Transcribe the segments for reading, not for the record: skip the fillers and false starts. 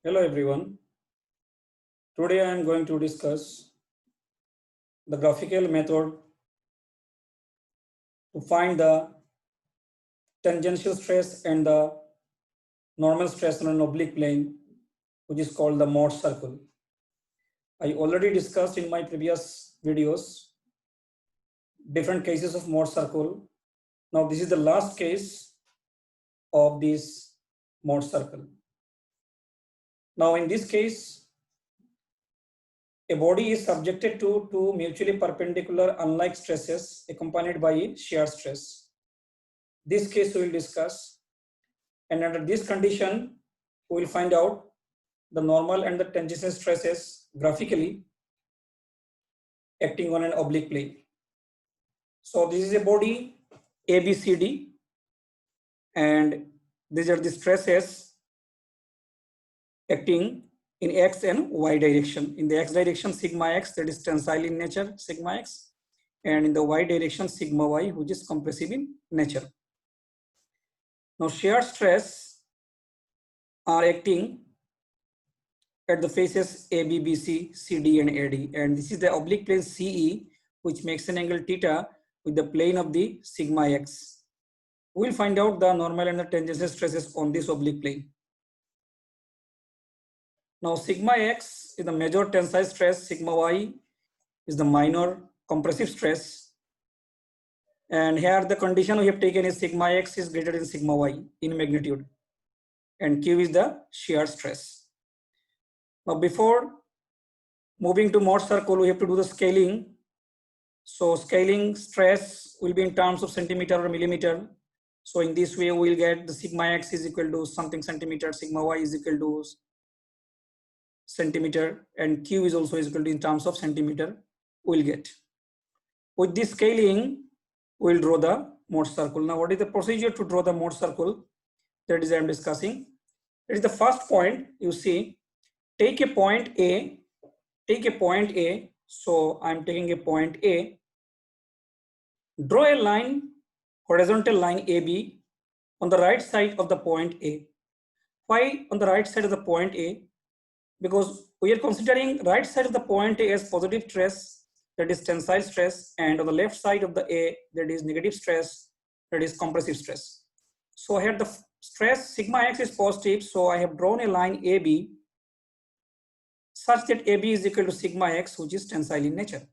Hello everyone. Today I am going to discuss the graphical method to find the tangential stress and the normal stress on an oblique plane, which is called the Morse circle. I already discussed in my previous videos different cases of Morse circle. Now this is the last case of this Morse circle. Now in this case, a body is subjected to two mutually perpendicular unlike stresses accompanied by shear stress. This case we will discuss, and under this condition we will find out the normal and the tangential stresses graphically acting on an oblique plane. So this is a body ABCD, and these are the stresses acting in x and y direction. In the x direction, sigma x, that is tensile in nature, sigma x, and in the y direction, sigma y, which is compressive in nature. Now shear stress are acting at the faces AB, BC, CD, and AD, and this is the oblique plane CE, which makes an angle theta with the plane of the sigma x. We will find out the normal and the tangential stresses on this oblique plane. Now sigma x is the major tensile stress, sigma y is the minor compressive stress, and here the condition we have taken is sigma x is greater than sigma y in magnitude, and Q is the shear stress. Now before moving to Morse circle, we have to do the scaling. So scaling stress will be in terms of centimeter or millimeter. So in this way we will get the sigma x is equal to something centimeter, sigma y is equal to centimeter, and Q is also equal to in terms of centimeter we will get. With this scaling we will draw the Morse circle. Now what is the procedure to draw the Morse circle? That is I am discussing. It is the first point. You see, take a point A, so I am taking a point A, draw a line, horizontal line AB on the right side of the point A. Why on the right side of the point A? Because we are considering right side of the point A as positive stress, that is tensile stress, and on the left side of the A, that is negative stress, that is compressive stress. So here the stress sigma x is positive, so I have drawn a line AB such that AB is equal to sigma x, which is tensile in nature.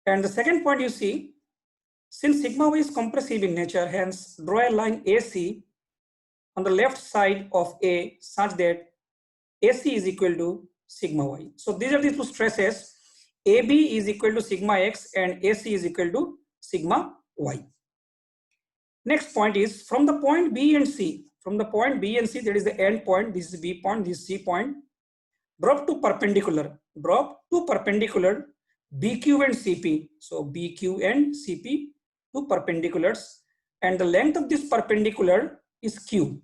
And the second point, you see, since sigma y is compressive in nature, hence draw a line AC on the left side of A such that AC is equal to sigma y. So these are the two stresses. AB is equal to sigma x and AC is equal to sigma y. Next point is from the point B and C. From the point B and C, that is the end point. This is B point, this is C point. Drop to perpendicular. BQ and CP. So BQ and CP, two perpendiculars, and the length of this perpendicular is Q.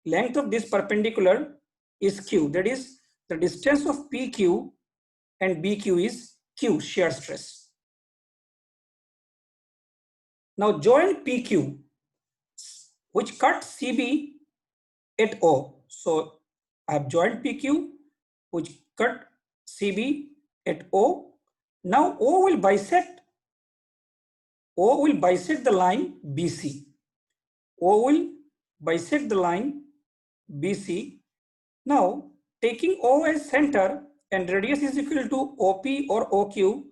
Length of this perpendicular is Q. That is the distance of PQ and BQ is Q, shear stress. Now join PQ, which cut CB at O. So I have joined PQ, which cut CB at O. Now O will bisect the line BC. O will bisect the line BC. Now taking O as center and radius is equal to OP or OQ,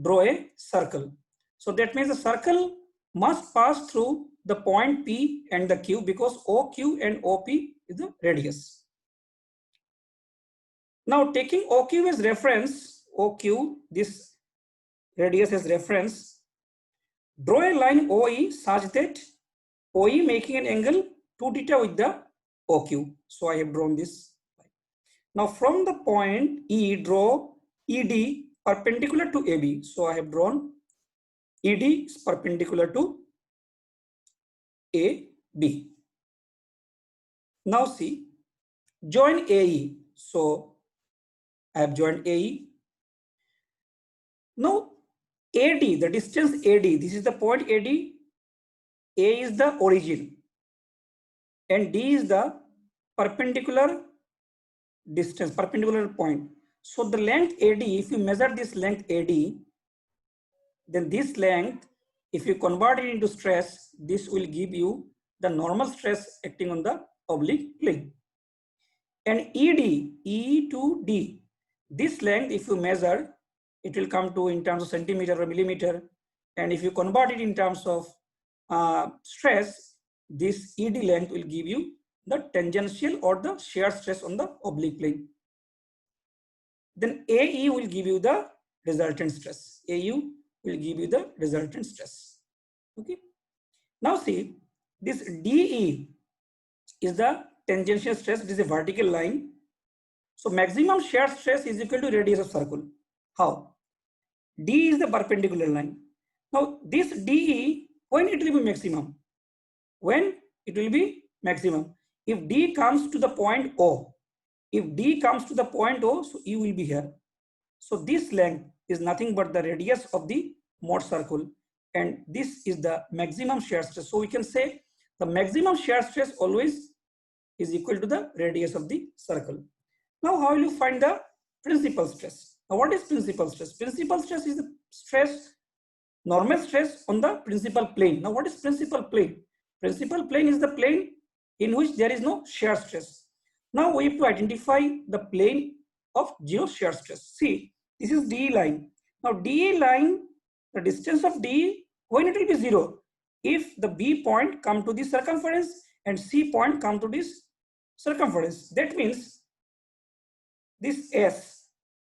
draw a circle. So that means the circle must pass through the point P and the Q, because OQ and OP is the radius. Now taking OQ as reference, OQ, this radius as reference, draw a line OE such that OE making an angle 2 theta with the OQ. So I have drawn this. Now from the point E, draw ED perpendicular to AB. So I have drawn ED is perpendicular to AB. Now see, join AE. So I have joined AE. Now AD, the distance AD, this is the point AD. A is the origin and D is the perpendicular distance, perpendicular point. So the length AD, if you measure this length AD, then this length, if you convert it into stress, this will give you the normal stress acting on the oblique plane. And ED, E to D, this length, if you measure, it will come to in terms of centimeter or millimeter. And if you convert it in terms of stress, this ED length will give you the tangential or the shear stress on the oblique plane. Then AE will give you the resultant stress. AU will give you the resultant stress. Okay. Now see, this DE is the tangential stress. It is a vertical line. So maximum shear stress is equal to radius of circle. How? D is the perpendicular line. Now this DE, when it will be maximum? When it will be maximum? If D comes to the point O, if D comes to the point O, so E will be here. So this length is nothing but the radius of the Mott circle, and this is the maximum shear stress. So we can say the maximum shear stress always is equal to the radius of the circle. Now how will you find the principal stress? Now what is principal stress? Principal stress is the stress, normal stress on the principal plane. Now what is principal plane? Principal plane is the plane in which there is no shear stress. Now we have to identify the plane of zero shear stress. See, this is DE line. Now DE line, the distance of DE, when it will be zero? If the B point come to this circumference and C point come to this circumference. That means this S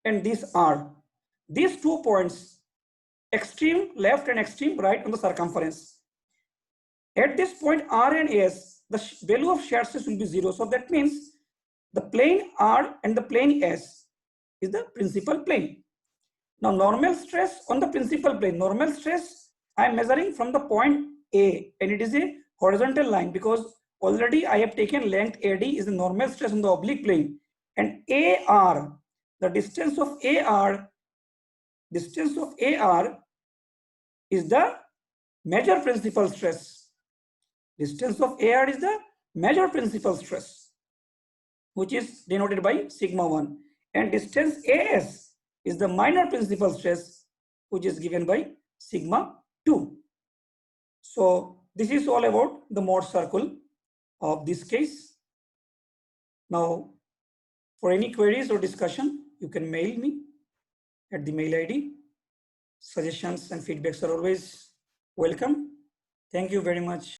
and this R, these 2 points, extreme left and extreme right on the circumference. At this point R and S, the value of shear stress will be zero. So that means the plane R and the plane S is the principal plane. Now normal stress on the principal plane, normal stress I am measuring from the point A, and it is a horizontal line because already I have taken length AD is the normal stress on the oblique plane, and AR, the distance of AR is the major principal stress. Distance of AR is the major principal stress, which is denoted by sigma 1, and distance AS is the minor principal stress, which is given by sigma 2. So this is all about the Mott circle of this case. Now for any queries or discussion, you can mail me at the mail ID. Suggestions and feedbacks are always welcome. Thank you very much.